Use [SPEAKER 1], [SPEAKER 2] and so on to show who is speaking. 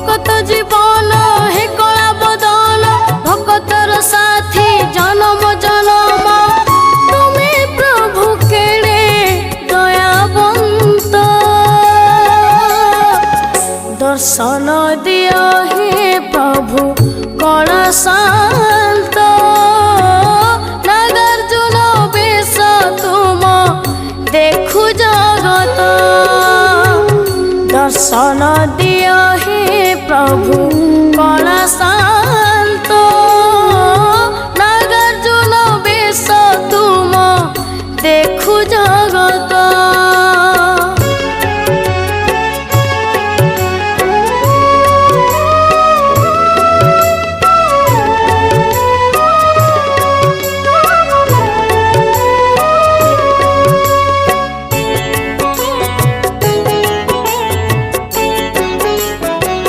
[SPEAKER 1] भक्त जीवन हे कला बदन भक्तर साथी जन्म जन्म तुम्हें प्रभु केड़े दयावंत दर्शन दियो हे प्रभु कला शांत नागार्जुन बेश तुम देखु जगत दर्शन दियो हे प्रभु